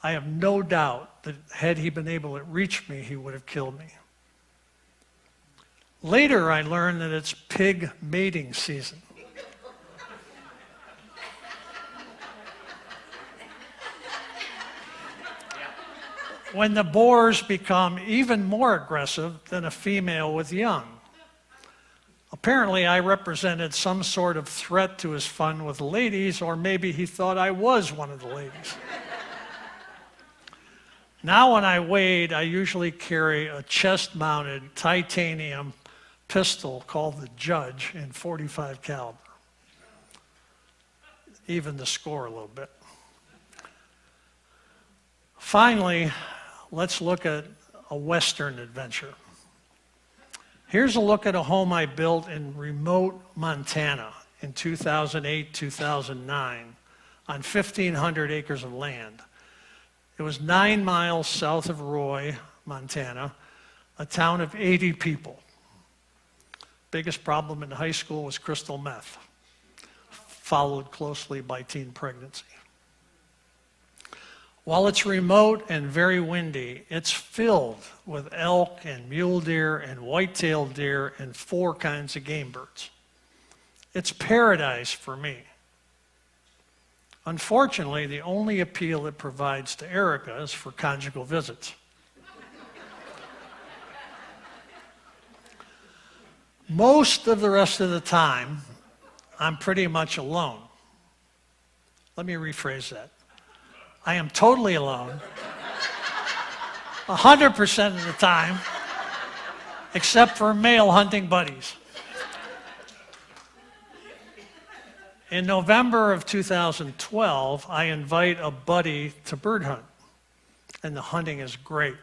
I have no doubt that had he been able to reach me, he would have killed me. Later, I learned that it's pig mating season. When the boars become even more aggressive than a female with young. Apparently, I represented some sort of threat to his fun with ladies, or maybe he thought I was one of the ladies. Now when I wade, I usually carry a chest-mounted titanium pistol called the Judge in .45 caliber. Even the score a little bit. Finally, let's look at a Western adventure. Here's a look at a home I built in remote Montana in 2008, 2009 on 1,500 acres of land. It was 9 miles south of Roy, Montana, a town of 80 people. Biggest problem in the high school was crystal meth, followed closely by teen pregnancy. While it's remote and very windy, it's filled with elk and mule deer and white-tailed deer and 4 kinds of game birds. It's paradise for me. Unfortunately, the only appeal it provides to Erica is for conjugal visits. Most of the rest of the time, I'm pretty much alone. Let me rephrase that. I am totally alone, 100% of the time, except for male hunting buddies. In November of 2012, I invite a buddy to bird hunt, and the hunting is great.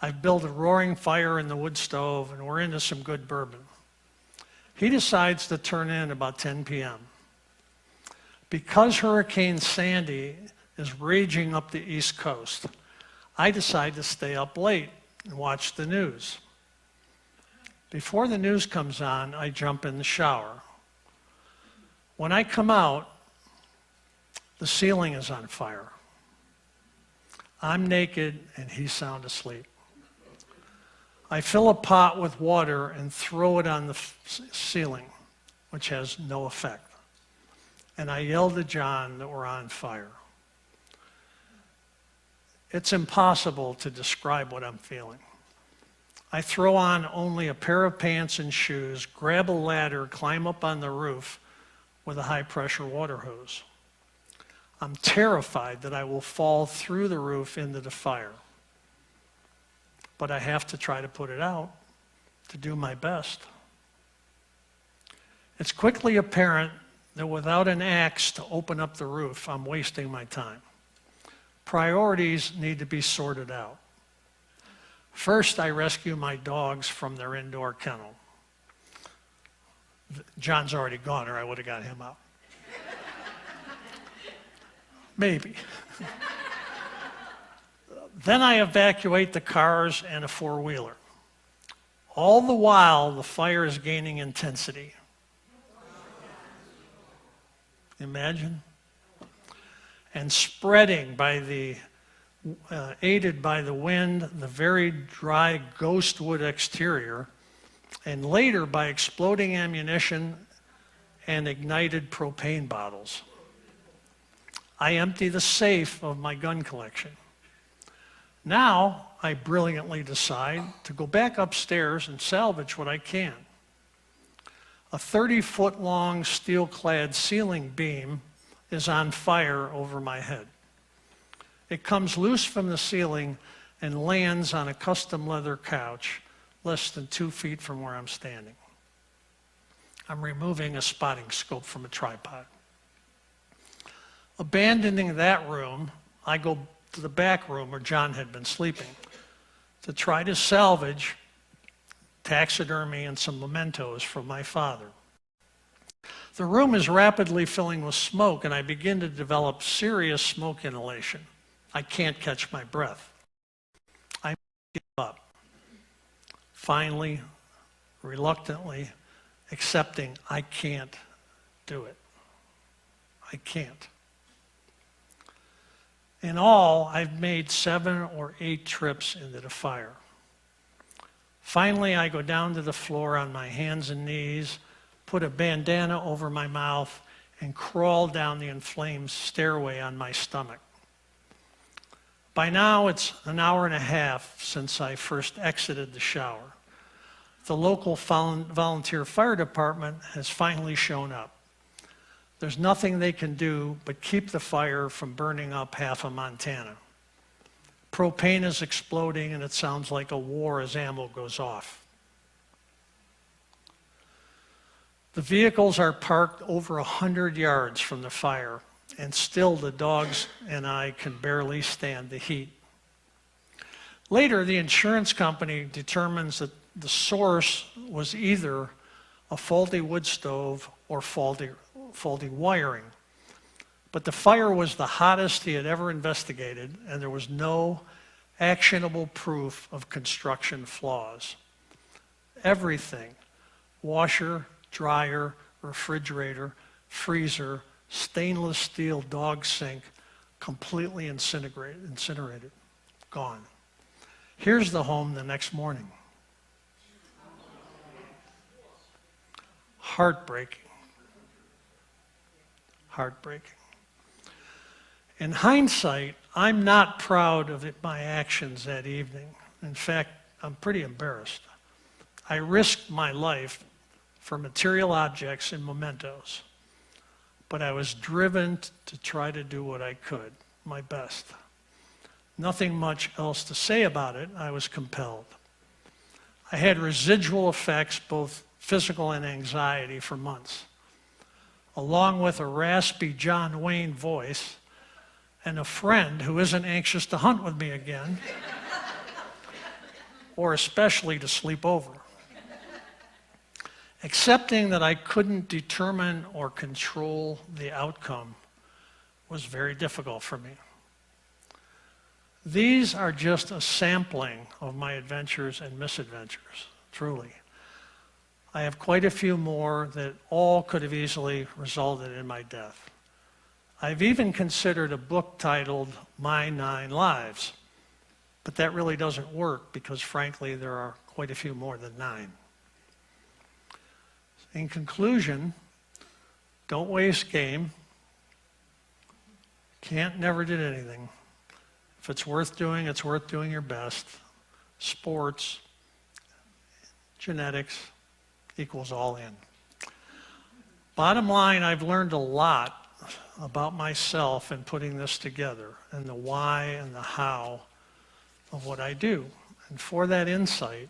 I've built a roaring fire in the wood stove, and we're into some good bourbon. He decides to turn in about 10 p.m. Because Hurricane Sandy is raging up the East Coast, I decide to stay up late and watch the news. Before the news comes on, I jump in the shower. When I come out, the ceiling is on fire. I'm naked and he's sound asleep. I fill a pot with water and throw it on the ceiling, which has no effect. And I yell to John that we're on fire. It's impossible to describe what I'm feeling. I throw on only a pair of pants and shoes, grab a ladder, climb up on the roof with a high-pressure water hose. I'm terrified that I will fall through the roof into the fire. But I have to try to put it out, to do my best. It's quickly apparent that without an axe to open up the roof, I'm wasting my time. Priorities need to be sorted out. First, I rescue my dogs from their indoor kennel. John's already gone, or I would have got him out. Maybe. Then I evacuate the cars and a four-wheeler. All the while, the fire is gaining intensity. Imagine? And spreading by the, aided by the wind, the very dry ghost wood exterior, and later by exploding ammunition and ignited propane bottles. I empty the safe of my gun collection. Now, I brilliantly decide to go back upstairs and salvage what I can. A 30-foot-long steel-clad ceiling beam is on fire over my head. It comes loose from the ceiling and lands on a custom leather couch less than 2 feet from where I'm standing. I'm removing a spotting scope from a tripod. Abandoning that room, I go to the back room where John had been sleeping to try to salvage taxidermy and some mementos from my father. The room is rapidly filling with smoke, and I begin to develop serious smoke inhalation. I can't catch my breath. I give up. Finally, reluctantly, accepting I can't do it. I can't. In all, I've made 7 or 8 trips into the fire. Finally, I go down to the floor on my hands and knees, put a bandana over my mouth, and crawl down the inflamed stairway on my stomach. By now, it's an hour and a half since I first exited the shower. The local volunteer fire department has finally shown up. There's nothing they can do but keep the fire from burning up half of Montana. Propane is exploding, and it sounds like a war as ammo goes off. The vehicles are parked over 100 yards from the fire, and still the dogs and I can barely stand the heat. Later, the insurance company determines that the source was either a faulty wood stove or faulty wiring. But the fire was the hottest he had ever investigated, and there was no actionable proof of construction flaws. Everything, washer, dryer, refrigerator, freezer, stainless steel dog sink, completely incinerated, gone. Here's the home the next morning. Heartbreaking. Heartbreaking. In hindsight, I'm not proud of my actions that evening. In fact, I'm pretty embarrassed. I risked my life for material objects and mementos, but I was driven to try to do what I could, my best. Nothing much else to say about it. I was compelled. I had residual effects, both physical and anxiety, for months. along with a raspy John Wayne voice, and a friend who isn't anxious to hunt with me again, or especially to sleep over. Accepting that I couldn't determine or control the outcome was very difficult for me. These are just a sampling of my adventures and misadventures, truly. I have quite a few more that all could have easily resulted in my death. I've even considered a book titled My 9 Lives, but that really doesn't work because frankly there are quite a few more than 9. In conclusion, don't waste game. Never did anything. If it's worth doing your best. Sports, genetics equals all in. Bottom line, I've learned a lot about myself in putting this together and the why and the how of what I do. And for that insight,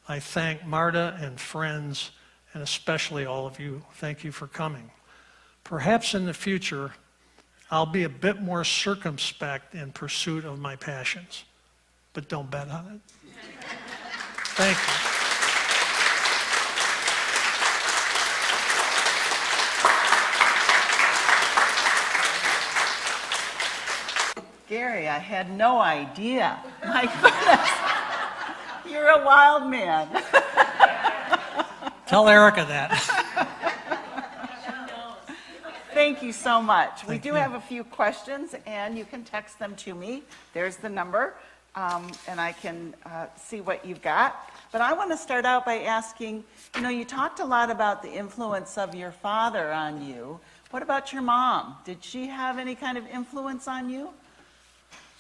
I thank Marta and friends, and especially all of you. Thank you for coming. Perhaps in the future, I'll be a bit more circumspect in pursuit of my passions, but don't bet on it. Thank you. Gary, I had no idea. My goodness, you're a wild man. Tell Erica that. Thank you so much. We Thank do you. have a few questions, and you can text them to me. There's the number, and I can see what you've got. But I want to start out by asking, you talked a lot about the influence of your father on you. What about your mom? Did she have any kind of influence on you?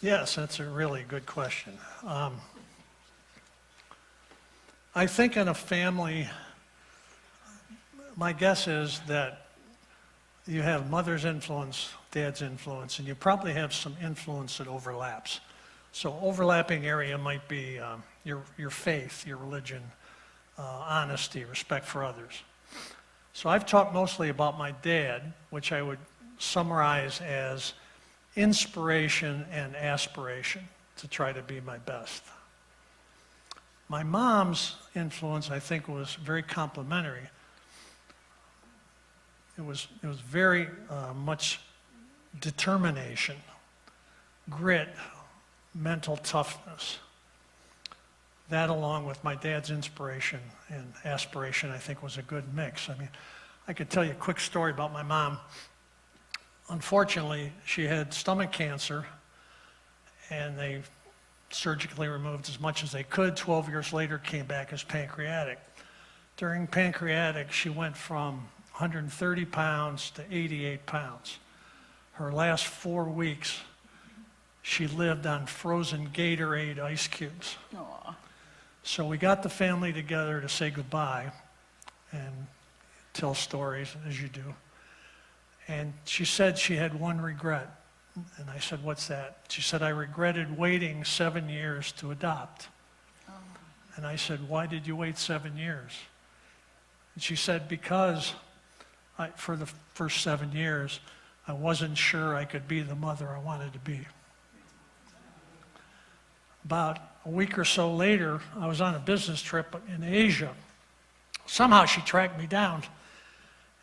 Yes, that's a really good question. I think in a family, my guess is that you have mother's influence, dad's influence, and you probably have some influence that overlaps. So overlapping area might be your faith, your religion, honesty, respect for others. So I've talked mostly about my dad, which I would summarize as inspiration and aspiration to try to be my best. My mom's influence, I think, was very complementary. It was very much determination, grit, mental toughness. That, along with my dad's inspiration and aspiration, I think was a good mix. I mean, I could tell you a quick story about my mom. Unfortunately, she had stomach cancer, and they surgically removed as much as they could. 12 years later, came back as pancreatic. During pancreatic, she went from 130 pounds to 88 pounds. Her last 4 weeks, she lived on frozen Gatorade ice cubes. Aw. So we got the family together to say goodbye and tell stories, as you do. And she said she had one regret. And I said, what's that? She said, I regretted waiting 7 years to adopt. Oh. And I said, why did you wait 7 years? And she said, because for the first 7 years, I wasn't sure I could be the mother I wanted to be. About a week or so later, I was on a business trip in Asia. Somehow she tracked me down,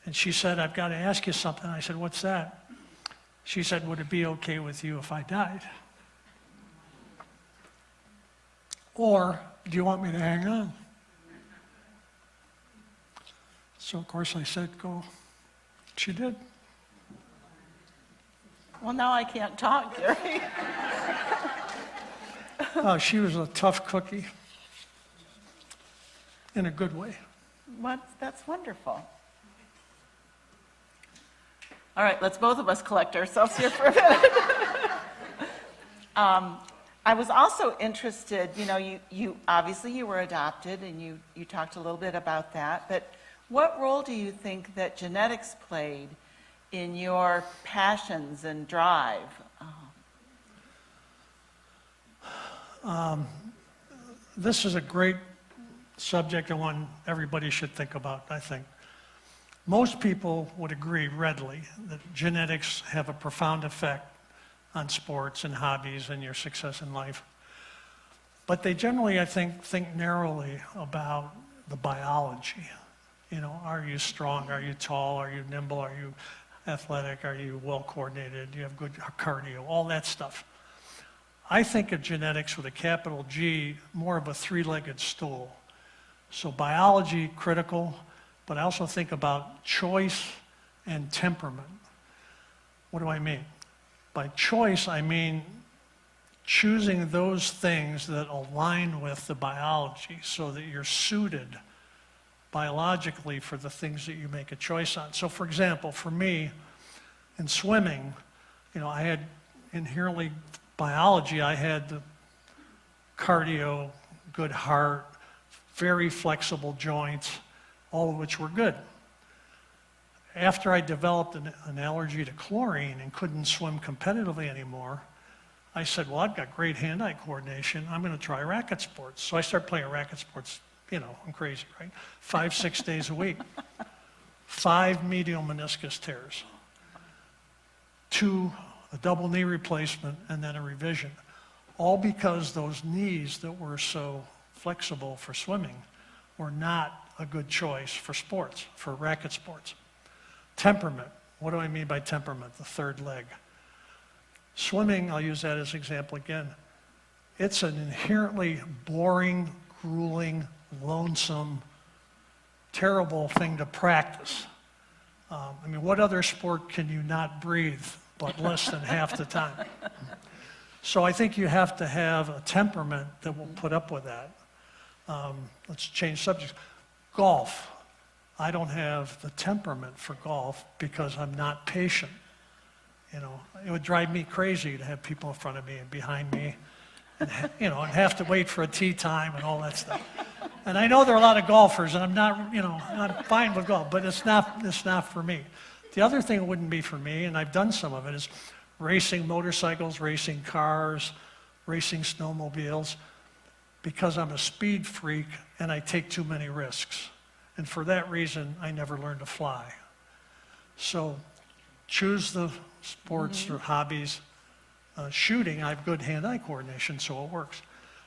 and she said, I've got to ask you something. I said, what's that? She said, would it be okay with you if I died? Or do you want me to hang on? So, of course, I said, go. She did. Well, now I can't talk, Gary. Oh, she was a tough cookie in a good way. That's wonderful. All right, let's both of us collect ourselves here for a minute. I was also interested, you obviously you were adopted, and you talked a little bit about that, but what role do you think that genetics played in your passions and drive? This is a great subject and one everybody should think about, I think. Most people would agree readily that genetics have a profound effect on sports and hobbies and your success in life. But they generally, I think narrowly about the biology. You know, are you strong? Are you tall? Are you nimble? Are you athletic? Are you well coordinated? Do you have good cardio? All that stuff. I think of genetics with a capital G, more of a three-legged stool. So biology, critical, but I also think about choice and temperament. What do I mean? By choice, I mean choosing those things that align with the biology so that you're suited biologically for the things that you make a choice on. So for example, for me, in swimming, you know, I had inherently biology, I had the cardio, good heart, very flexible joints, all of which were good. After I developed an allergy to chlorine and couldn't swim competitively anymore, I said, well, I've got great hand-eye coordination. I'm going to try racket sports. So I started playing racket sports. You know, I'm crazy, right? 5, 6 days a week. 5 medial meniscus tears. 2, a double knee replacement, and then a revision. All because those knees that were so flexible for swimming were not a good choice for sports, for racket sports. Temperament. What do I mean by temperament? The third leg. Swimming, I'll use that as an example again. It's an inherently boring, grueling, lonesome, terrible thing to practice. I mean, what other sport can you not breathe but less than half the time? So I think you have to have a temperament that will put up with that. Let's change subjects. Golf. I don't have the temperament for golf because I'm not patient. You know, it would drive me crazy to have people in front of me and behind me, and you know, and have to wait for a tee time and all that stuff. And I know there are a lot of golfers, and I'm not, you know, I'm fine with golf, but it's not for me. The other thing that wouldn't be for me, and I've done some of it, is racing motorcycles, racing cars, racing snowmobiles, because I'm a speed freak and I take too many risks. And for that reason, I never learned to fly. So choose the sports or hobbies. Shooting, I have good hand-eye coordination, so it works.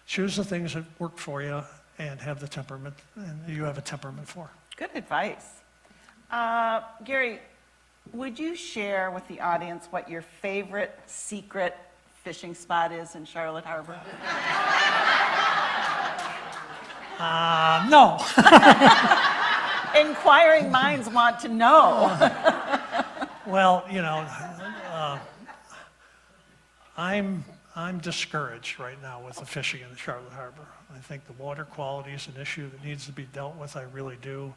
Choose the things that work for you and have the temperament, and you have a temperament for. Good advice. Gary, would you share with the audience what your favorite secret fishing spot is in Charlotte Harbor? No. Inquiring minds want to know. Well, you know, I'm discouraged right now with the fishing in the Charlotte Harbor. I think the water quality is an issue that needs to be dealt with. I really do.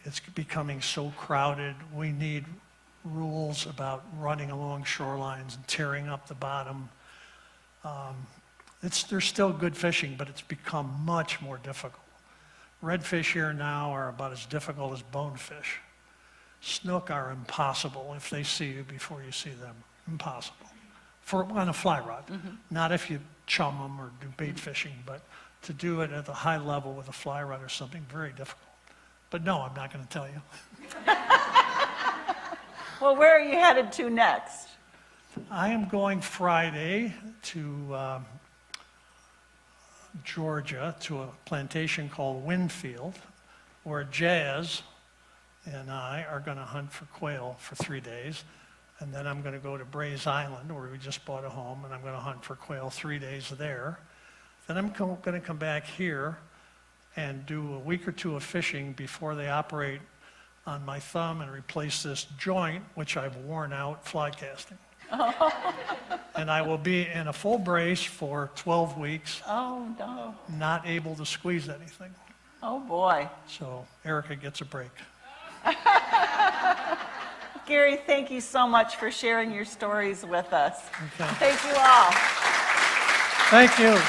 It's becoming so crowded. We need rules about running along shorelines and tearing up the bottom. There's still good fishing, but it's become much more difficult. Redfish here now are about as difficult as bonefish. Snook are impossible if they see you before you see them. Impossible. On a fly rod. Not if you chum them or do bait fishing, but to do it at the high level with a fly rod or something, very difficult. But no, I'm not going to tell you. Well, where are you headed to next? I am going Friday to Georgia to a plantation called Winfield, where Jazz and I are going to hunt for quail for 3 days. And then I'm going to go to Bray's Island, where we just bought a home, and I'm going to hunt for quail 3 days there. Then I'm going to come back here and do a week or two of fishing before they operate on my thumb and replace this joint, which I've worn out fly casting. And I will be in a full brace for 12 weeks. Oh, no. Not able to squeeze anything. Oh, boy. So Erica gets a break. Gary, thank you so much for sharing your stories with us. Okay. Thank you all. Thank you.